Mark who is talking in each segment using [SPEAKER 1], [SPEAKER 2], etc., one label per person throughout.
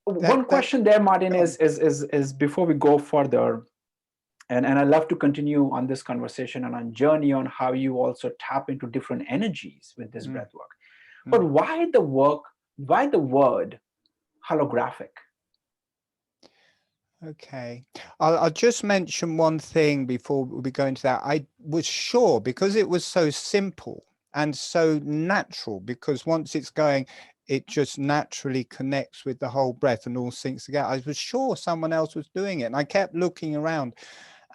[SPEAKER 1] One question there, Martin, is before we go further, and I love to continue on this conversation and on journey on how you also tap into different energies with this breath work. But why the word holographic?
[SPEAKER 2] Okay, I'll just mention one thing before we go into that. I was sure, because it was so simple and so natural, because once it's going, it just naturally connects with the whole breath and all syncs together. I was sure someone else was doing it, and I kept looking around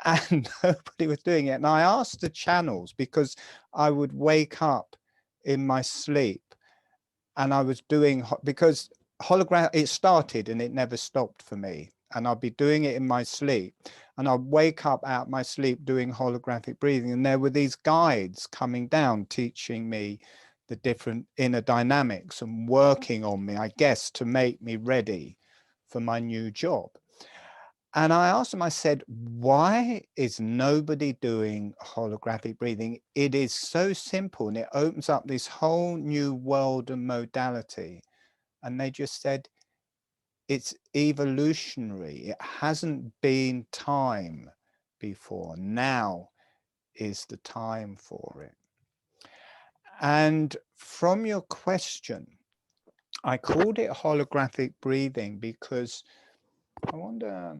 [SPEAKER 2] and nobody was doing it. And I asked the channels, because I would wake up in my sleep and I was doing, because hologram, it started and it never stopped for me. And I'll be doing it in my sleep, and I'll wake up out my sleep doing holographic breathing. And there were these guides coming down, teaching me the different inner dynamics and working on me, I guess, to make me ready for my new job. And I asked them, I said, why is nobody doing holographic breathing? It is so simple and it opens up this whole new world and modality. And they just said, it's evolutionary. It hasn't been time before. Now is the time for it. And from your question, I called it holographic breathing because I wonder,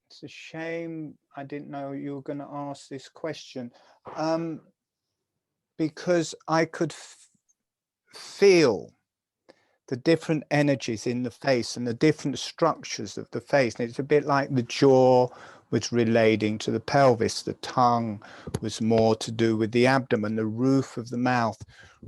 [SPEAKER 2] it's a shame I didn't know you were going to ask this question, because I could feel the different energies in the face and the different structures of the face. And it's a bit like the jaw was relating to the pelvis, the tongue was more to do with the abdomen, the roof of the mouth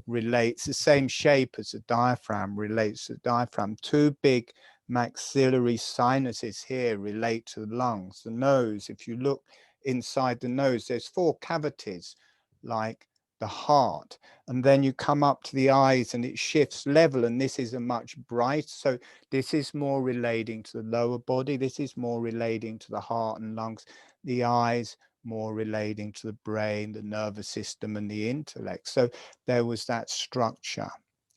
[SPEAKER 2] relates, the same shape as the diaphragm relates to the diaphragm. Two big maxillary sinuses here relate to the lungs. The nose, if you look inside the nose, there's 4 cavities like the heart, and then you come up to the eyes and it shifts level, and this is a much bright, so this is more relating to the lower body, this is more relating to the heart and lungs, the eyes more relating to the brain, the nervous system and the intellect. So there was that structure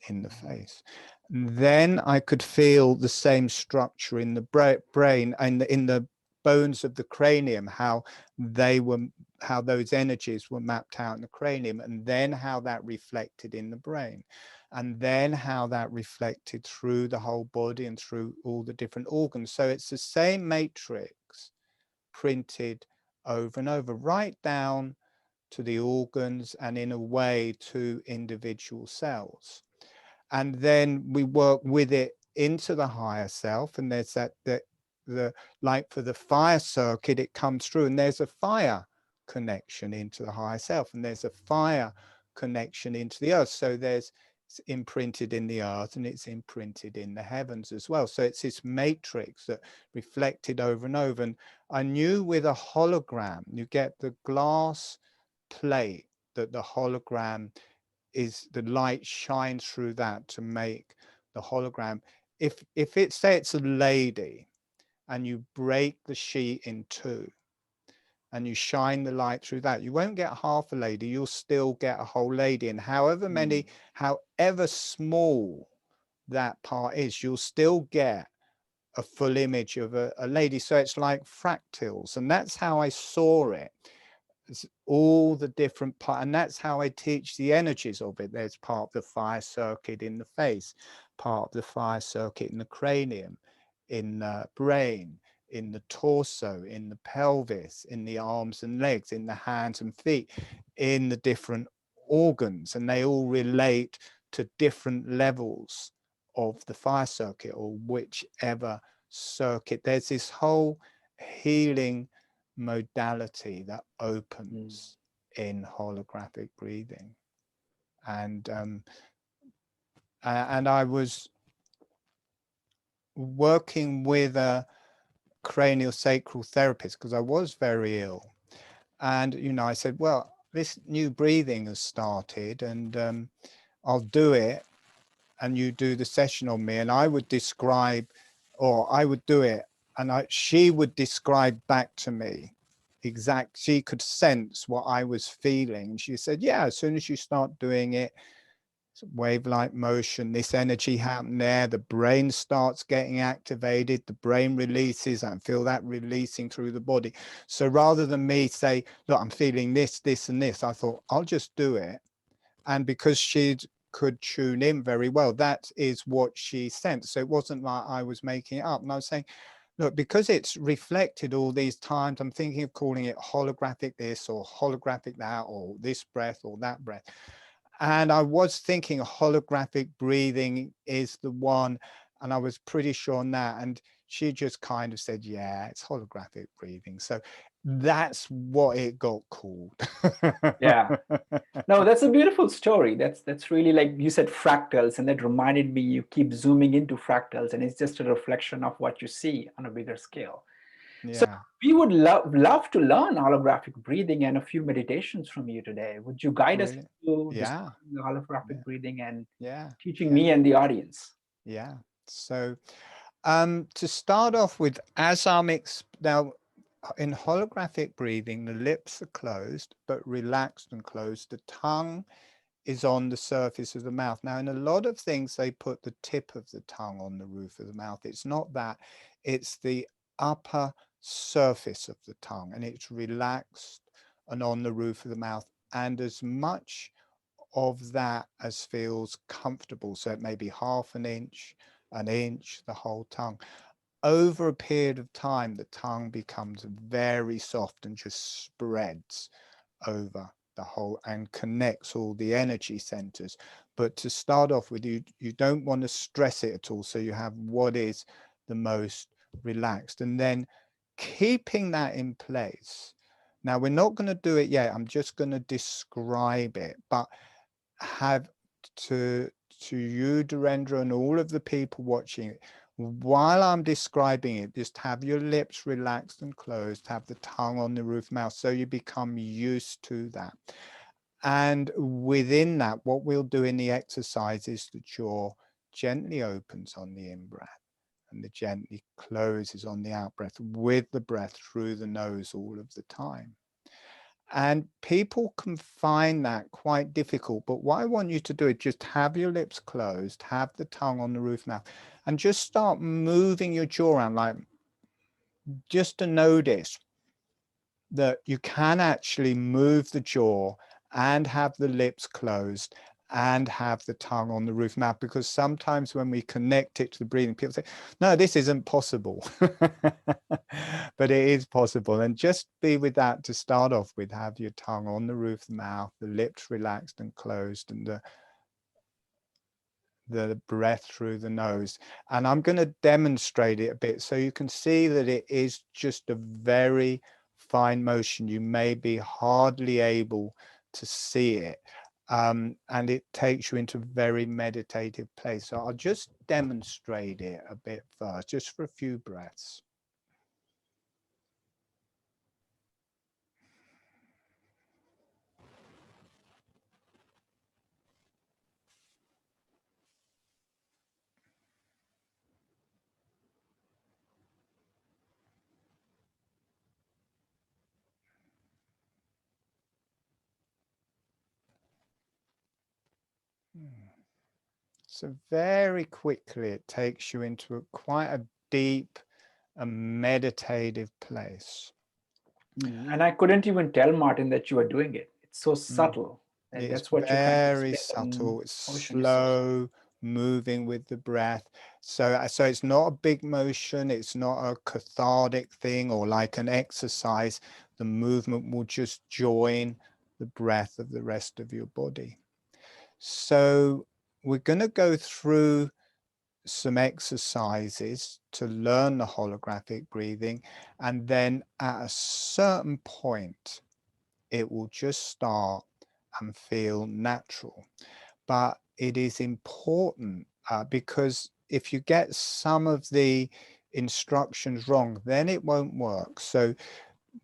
[SPEAKER 2] in the face. And then I could feel the same structure in the brain and in the bones of the cranium, how those energies were mapped out in the cranium, and then how that reflected in the brain, and then how that reflected through the whole body and through all the different organs. So it's the same matrix printed over and over, right down to the organs and in a way to individual cells. And then we work with it into the higher self, and there's the like for the fire circuit, it comes through and there's a fire connection into the higher self, and there's a fire connection into the earth. So it's imprinted in the earth and it's imprinted in the heavens as well. So it's this matrix that reflected over and over. And I knew with a hologram, you get the glass plate, that the hologram is, the light shines through that to make the hologram. If it, say it's a lady, and you break the sheet in 2 and you shine the light through that, you won't get half a lady, you'll still get a whole lady. And however many, however small that part is, you'll still get a full image of a lady. So it's like fractals, and that's how I saw it. It's all the different parts, and that's how I teach the energies of it. There's part of the fire circuit in the face, part of the fire circuit in the cranium, in the brain, in the torso, in the pelvis, in the arms and legs, in the hands and feet, in the different organs, and they all relate to different levels of the fire circuit, or whichever circuit. There's this whole healing modality that opens in holographic breathing. And I was working with a cranial sacral therapist because I was very ill, and I said, well, this new breathing has started, and I'll do it and you do the session on me. And I would describe, or I would do it, and she would describe back to me she could sense what I was feeling. And she said, yeah, as soon as you start doing it, wave-like motion, this energy happened there, the brain starts getting activated, the brain releases, and feel that releasing through the body. So rather than me say, look, I'm feeling this, this, and this, I thought, I'll just do it. And because she could tune in very well, that is what she sensed. So it wasn't like I was making it up. And I was saying, look, because it's reflected all these times, I'm thinking of calling it holographic this or holographic that, or this breath or that breath. And I was thinking holographic breathing is the one, and I was pretty sure on that. And she just kind of said, yeah, it's holographic breathing. So that's what it got called.
[SPEAKER 1] Yeah. No, that's a beautiful story. That's really, like you said, fractals, and that reminded me, you keep zooming into fractals, and it's just a reflection of what you see on a bigger scale. So
[SPEAKER 2] Yeah,
[SPEAKER 1] we would love to learn holographic breathing and a few meditations from you today. Would you guide us
[SPEAKER 2] brilliant.
[SPEAKER 1] through
[SPEAKER 2] Yeah,
[SPEAKER 1] describing the holographic
[SPEAKER 2] yeah,
[SPEAKER 1] breathing and
[SPEAKER 2] yeah,
[SPEAKER 1] teaching
[SPEAKER 2] yeah,
[SPEAKER 1] me and the audience?
[SPEAKER 2] yeah. So to start off with, as now in holographic breathing, the lips are closed but relaxed and closed. The tongue is on the surface of the mouth. Now, in a lot of things, they put the tip of the tongue on the roof of the mouth. It's not that, it's the upper surface of the tongue, and it's relaxed and on the roof of the mouth, and as much of that as feels comfortable. So it may be half an inch, the whole tongue. Over a period of time, the tongue becomes very soft and just spreads over the whole and connects all the energy centers. But to start off with, you don't want to stress it at all. So you have what is the most relaxed, and then keeping that in place. Now, we're not going to do it yet. I'm just going to describe it, but have to you, Durendra, and all of the people watching it, while I'm describing it, just have your lips relaxed and closed, have the tongue on the roof of the mouth, so you become used to that. And within that, what we'll do in the exercise is the jaw gently opens on the in-breath and the gently closes on the out-breath, with the breath through the nose all of the time. And people can find that quite difficult. But what I want you to do is just have your lips closed, have the tongue on the roof mouth, and just start moving your jaw around, like just to notice that you can actually move the jaw and have the lips closed and have the tongue on the roof mouth, because sometimes when we connect it to the breathing, people say, no, this isn't possible. But it is possible. And just be with that to start off with. Have your tongue on the roof of the mouth, the lips relaxed and closed, and the breath through the nose. And I'm going to demonstrate it a bit so you can see that it is just a very fine motion. You may be hardly able to see it. And it takes you into a very meditative place. So I'll just demonstrate it a bit first, just for a few breaths. So very quickly, it takes you into quite a deep and meditative place.
[SPEAKER 1] And I couldn't even tell, Martin, that you were doing it. It's so
[SPEAKER 2] Mm.
[SPEAKER 1] subtle. And
[SPEAKER 2] It's
[SPEAKER 1] that's what you're trying to
[SPEAKER 2] very
[SPEAKER 1] explain. The
[SPEAKER 2] subtle. It's
[SPEAKER 1] motion is so subtle.
[SPEAKER 2] slow, moving with the breath. So it's not a big motion. It's not a cathartic thing or like an exercise. The movement will just join the breath of the rest of your body. So we're going to go through some exercises to learn the holographic breathing, and then at a certain point it will just start and feel natural. But it is important because if you get some of the instructions wrong, then it won't work. So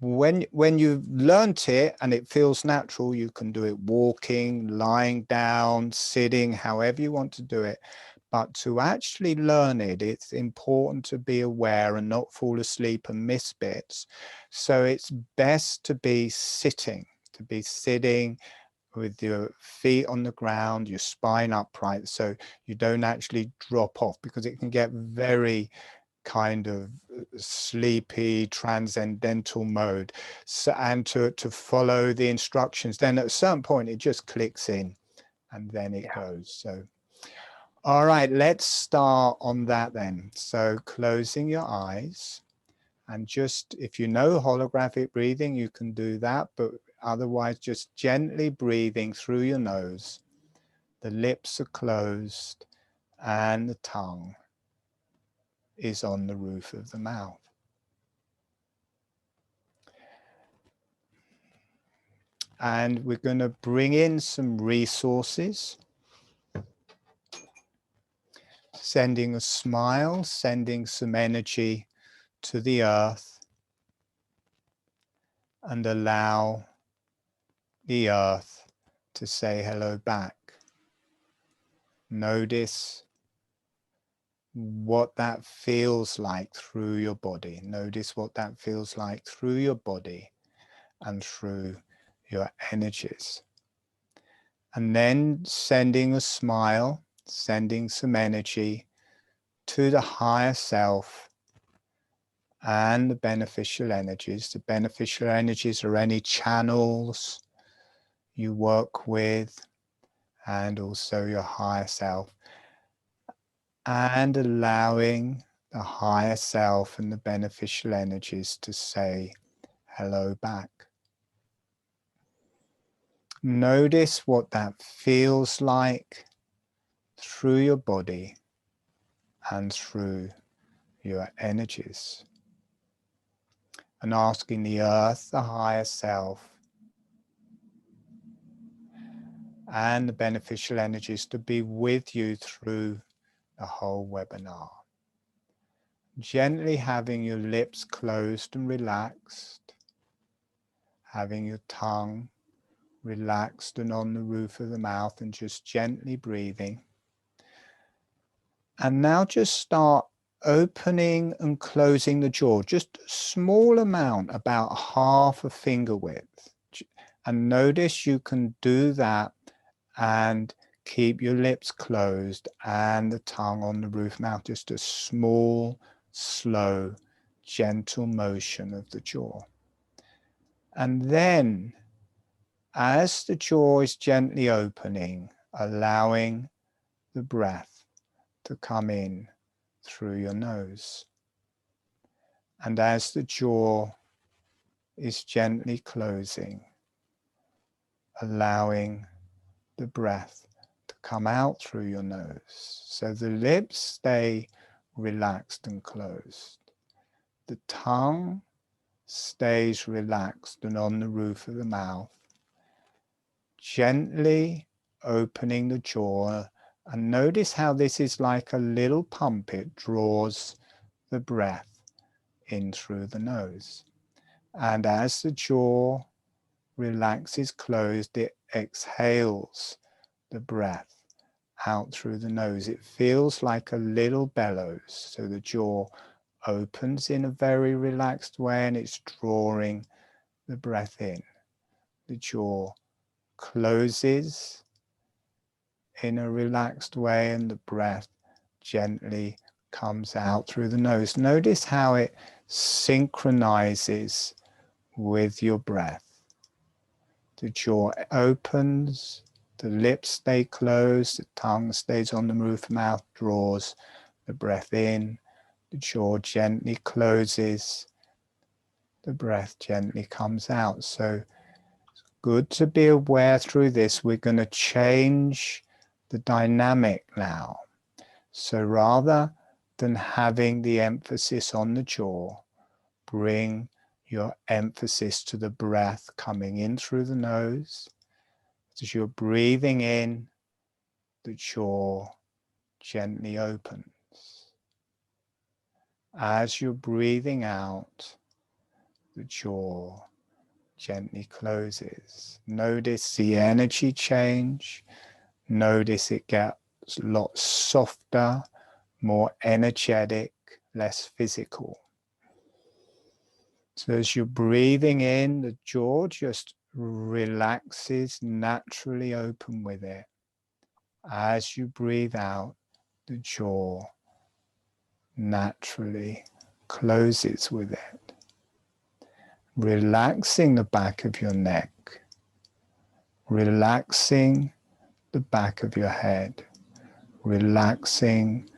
[SPEAKER 2] when you've learnt it and it feels natural, you can do it walking, lying down, sitting, however you want to do it. But to actually learn it, it's important to be aware and not fall asleep and miss bits. So it's best to be sitting with your feet on the ground, your spine upright, so you don't actually drop off, because it can get very kind of sleepy, transcendental mode. So, and to follow the instructions, then at a certain point it just clicks in and then it goes. So all right, let's start on that then. So closing your eyes, and just, if you know holographic breathing, you can do that, but otherwise just gently breathing through your nose. The lips are closed and the tongue is on the roof of the mouth. And we're going to bring in some resources, sending a smile, sending some energy to the earth, and allow the earth to say hello back. Notice what that feels like through your body. Notice what that feels like through your body and through your energies. And then sending a smile, sending some energy to the higher self and the beneficial energies. The beneficial energies are any channels you work with, and also your higher self. And allowing the higher self and the beneficial energies to say hello back. Notice what that feels like through your body and through your energies. And asking the earth, the higher self, and the beneficial energies to be with you through the whole webinar. Gently having your lips closed and relaxed, having your tongue relaxed and on the roof of the mouth, and just gently breathing. And now just start opening and closing the jaw, just a small amount, about half a finger width. And notice you can do that and keep your lips closed and the tongue on the roof mouth, just a small, slow, gentle motion of the jaw. And then as the jaw is gently opening, allowing the breath to come in through your nose. And as the jaw is gently closing, allowing the breath to come out through your nose. So the lips stay relaxed and closed. The tongue stays relaxed and on the roof of the mouth. Gently opening the jaw, and notice how this is like a little pump. It draws the breath in through the nose. And as the jaw relaxes closed, it exhales the breath out through the nose. It feels like a little bellows. So the jaw opens in a very relaxed way and it's drawing the breath in. The jaw closes in a relaxed way and the breath gently comes out through the nose. Notice how it synchronizes with your breath. The jaw opens, the lips stay closed, the tongue stays on the roof of the mouth, draws the breath in, the jaw gently closes, the breath gently comes out. So good to be aware through this. We're going to change the dynamic now. So rather than having the emphasis on the jaw, bring your emphasis to the breath coming in through the nose. As you're breathing in, the jaw gently opens. As you're breathing out, the jaw gently closes. Notice the energy change. Notice it gets a lot softer, more energetic, less physical. So as you're breathing in, the jaw just relaxes naturally open with it. As you breathe out, the jaw naturally closes with it, relaxing the back of your neck, relaxing the back of your head, relaxing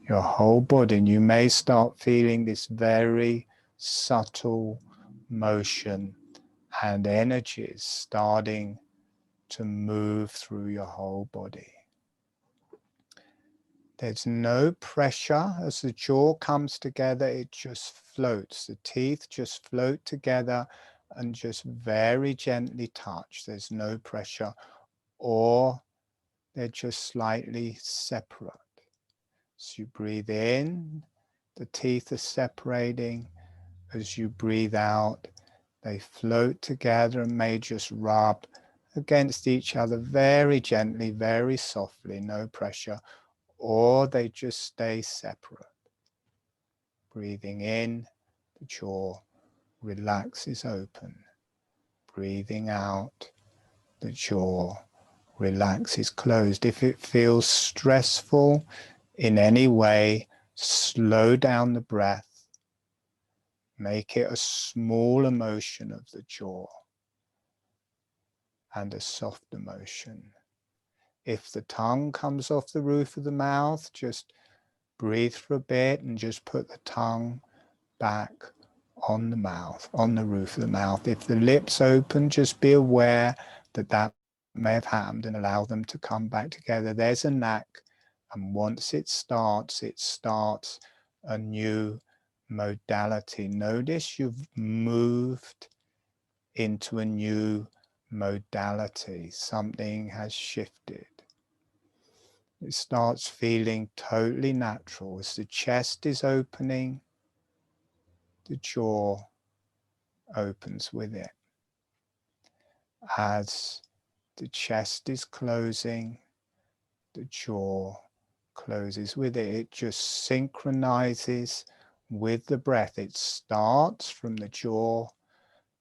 [SPEAKER 2] your whole body. And you may start feeling this very subtle motion and energies starting to move through your whole body. There's no pressure. As the jaw comes together, it just floats. The teeth just float together and just very gently touch. There's no pressure, or they're just slightly separate. As you breathe in, the teeth are separating. As you breathe out, they float together and may just rub against each other very gently, very softly, no pressure, or they just stay separate. Breathing in, the jaw relaxes open. Breathing out, the jaw relaxes closed. If it feels stressful in any way, slow down the breath. Make it a small emotion of the jaw and a soft emotion. If the tongue comes off the roof of the mouth, just breathe for a bit and just put the tongue back on the mouth, on the roof of the mouth. If the lips open, just be aware that that may have happened and allow them to come back together. There's a knack, and once it starts a new modality. Notice you've moved into a new modality. Something has shifted. It starts feeling totally natural. As the chest is opening, the jaw opens with it. As the chest is closing, the jaw closes with it. It just synchronizes with the breath. It starts from the jaw,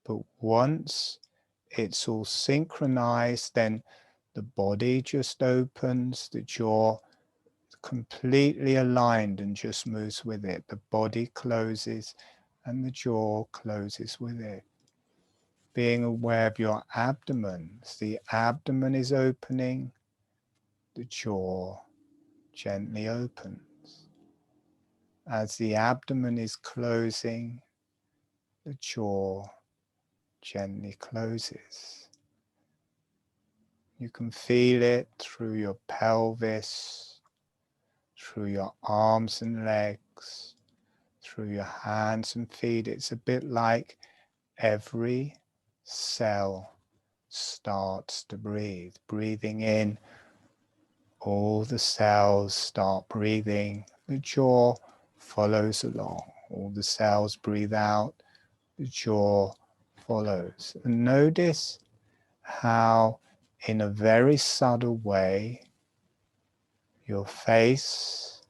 [SPEAKER 2] but once it's all synchronized, then the body just opens, the jaw completely aligned and just moves with it. The body closes and the jaw closes with it. Being aware of your abdomen. As the abdomen is opening, the jaw gently opens. As the abdomen is closing, the jaw gently closes. You can feel it through your pelvis, through your arms and legs, through your hands and feet. It's a bit like every cell starts to breathe. Breathing in, all the cells start breathing. The jaw follows along. All the cells breathe out. The jaw follows. And notice how, in a very subtle way, your face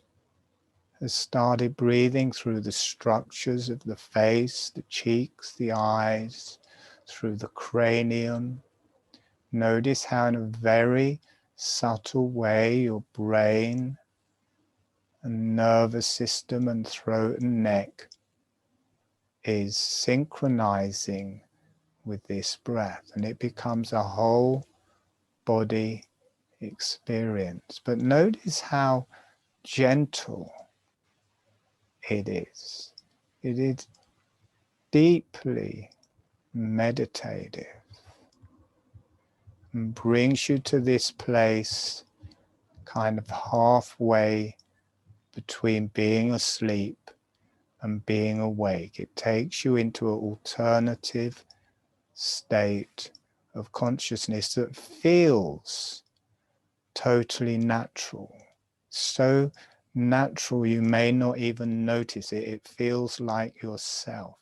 [SPEAKER 2] has started breathing through the structures of the face, the cheeks, the eyes, through the cranium. Notice how, in a very subtle way, your brain and nervous system and throat and neck is synchronizing with this breath, and it becomes a whole body experience. But notice how gentle it is. It is deeply meditative and brings you to this place kind of halfway between being asleep and being awake. It takes you into an alternative state of consciousness that feels totally natural. So natural you may not even notice it. It feels like yourself.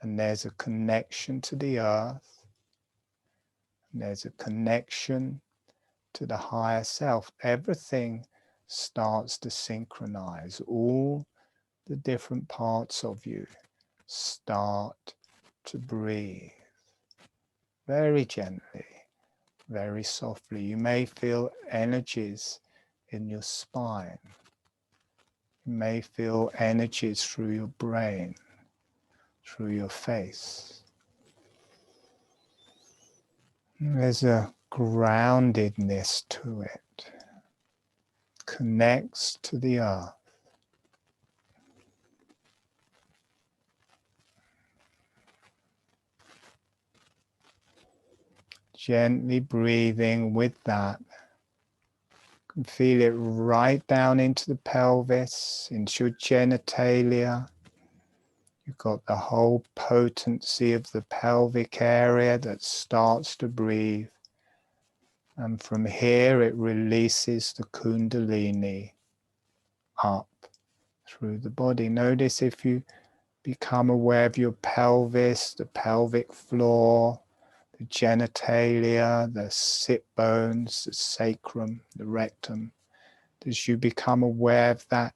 [SPEAKER 2] And there's a connection to the earth. And there's a connection to the higher self. Everything starts to synchronize. All the different parts of you start to breathe very gently, very softly. You may feel energies in your spine. You may feel energies through your brain, through your face. There's a groundedness to it. Connects to the earth. Gently breathing with that. You can feel it right down into the pelvis, into your genitalia. You've got the whole potency of the pelvic area that starts to breathe. And from here it releases the kundalini up through the body. Notice if you become aware of your pelvis, the pelvic floor, the genitalia, the sit bones, the sacrum, the rectum. As you become aware of that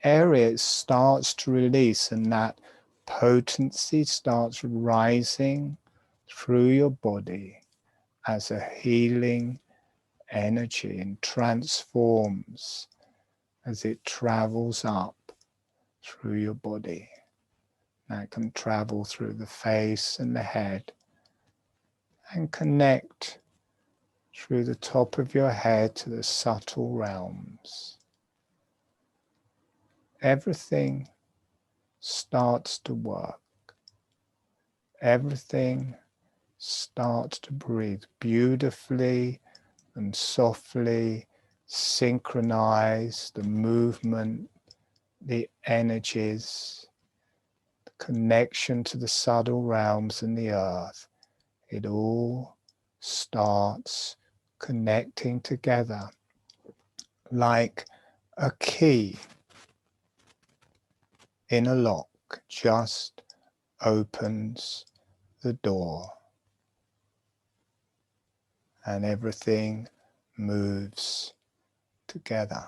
[SPEAKER 2] area, it starts to release, and that potency starts rising through your body as a healing energy and transforms as it travels up through your body. That can travel through the face and the head and connect through the top of your head to the subtle realms. Everything starts to work. Everything starts to breathe beautifully and softly, synchronize the movement, the energies, the connection to the subtle realms and the earth. It all starts connecting together like a key in a lock just opens the door and everything moves together.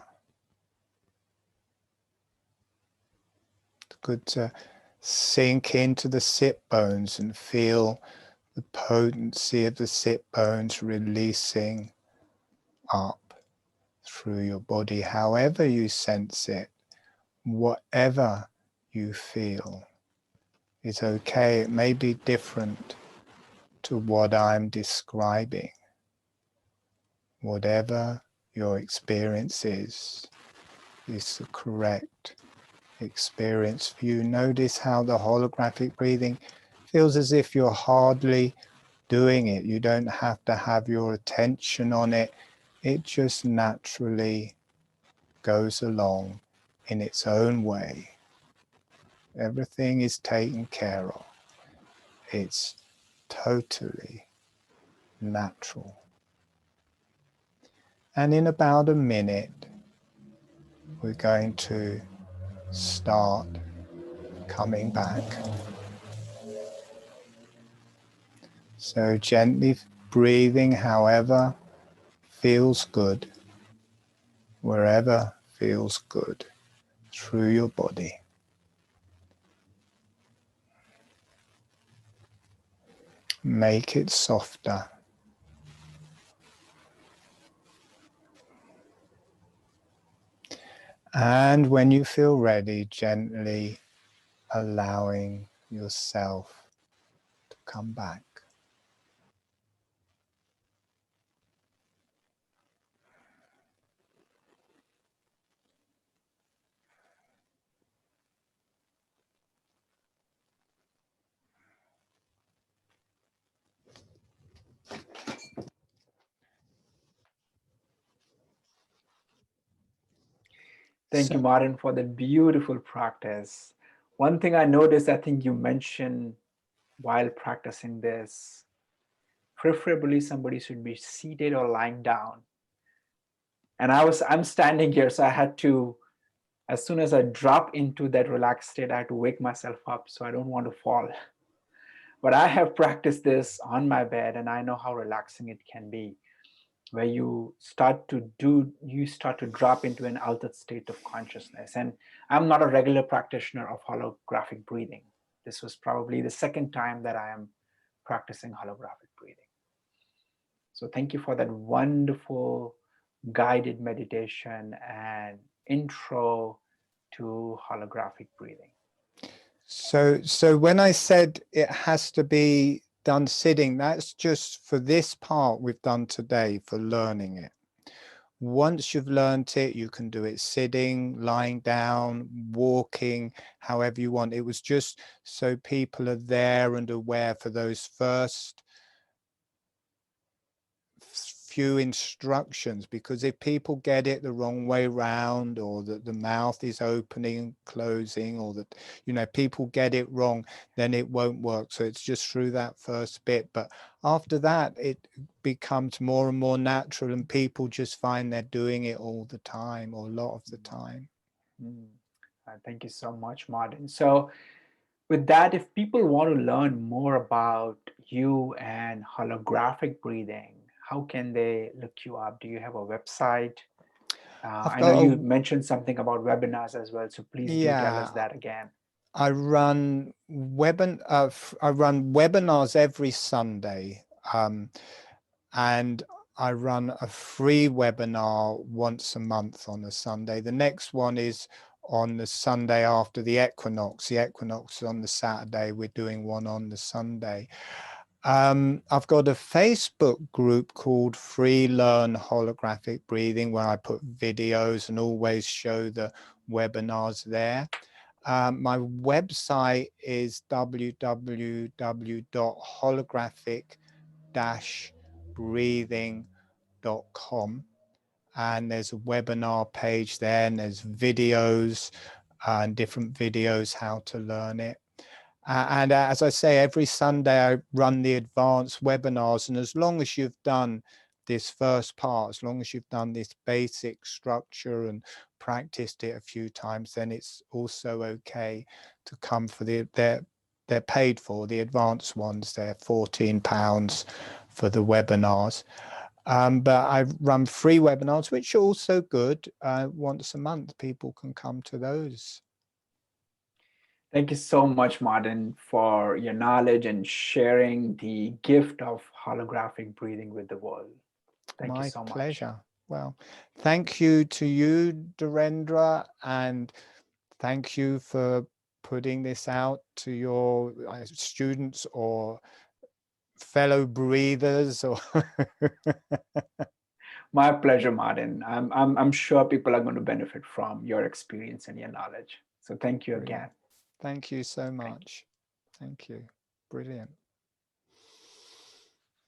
[SPEAKER 2] It's good to sink into the sit bones and feel the potency of the sit bones releasing up through your body, however you sense it, whatever you feel is okay. It may be different to what I'm describing. Whatever your experience is the correct experience for you. Notice how the holographic breathing feels as if you're hardly doing it. You don't have to have your attention on it. It just naturally goes along in its own way. Everything is taken care of. It's totally natural. And in about a minute, we're going to start coming back. So gently breathing however feels good, wherever feels good through your body. Make it softer. And when you feel ready, gently allowing yourself to come back.
[SPEAKER 1] Thank you,
[SPEAKER 2] So,
[SPEAKER 1] Martin, for the beautiful practice. One thing I noticed, I think you mentioned while practicing this, preferably somebody should be seated or lying down. And I'm standing here, so I had to, as soon as I drop into that relaxed state, I had to wake myself up so I don't want to fall. But I have practiced this on my bed, and I know how relaxing it can be, where you start to drop into an altered state of consciousness. And I'm not a regular practitioner of holographic breathing. This was probably the second time that I am practicing holographic breathing. So thank you for that wonderful guided meditation and intro to holographic breathing.
[SPEAKER 2] So when I said it has to be done sitting, that's just for this part we've done today for learning it. Once you've learned it, you can do it sitting, lying down, walking, however you want. It was just so people are there and aware for those first few instructions, because if people get it the wrong way round, or that the mouth is opening and closing, or that, you know, people get it wrong, then it won't work. So it's just through that first bit, but after that it becomes more and more natural, and people just find they're doing it all the time, or a lot of the time.
[SPEAKER 1] Thank you so much, Martin. So with that, if people want to learn more about you and holographic breathing, how can they look you up? Do you have a website?
[SPEAKER 2] I've
[SPEAKER 1] I know
[SPEAKER 2] got
[SPEAKER 1] you
[SPEAKER 2] a,
[SPEAKER 1] mentioned something about webinars as well, so please do tell us
[SPEAKER 2] yeah,
[SPEAKER 1] that again.
[SPEAKER 2] I run webinars every Sunday, and I run a free webinar once a month on a Sunday. The next one is on the Sunday after the equinox. The equinox is on the Saturday. We're doing one on the Sunday. I've got a Facebook group called Free Learn Holographic Breathing, where I put videos and always show the webinars there. My website is www.holographic-breathing.com, and there's a webinar page there, and there's videos and different videos how to learn it. And as I say, every Sunday I run the advanced webinars, and as long as you've done this first part, as long as you've done this basic structure and practiced it a few times, then it's also okay to come for they're paid for, the advanced ones. They're £14 for the webinars. But I run free webinars, which are also good. Once a month, people can come to those.
[SPEAKER 1] Thank you so much, Martin, for your knowledge and sharing the gift of holographic breathing with the world. Thank you
[SPEAKER 2] My
[SPEAKER 1] so much.
[SPEAKER 2] pleasure. Well, thank you to you, Dhirendra, and thank you for putting this out to your students or fellow breathers. Or
[SPEAKER 1] My pleasure, Martin. I'm sure people are going to benefit from your experience and your knowledge. So thank you
[SPEAKER 2] Brilliant.
[SPEAKER 1] again.
[SPEAKER 2] Thank you so
[SPEAKER 1] Thank you.
[SPEAKER 2] much. Thank you. Brilliant.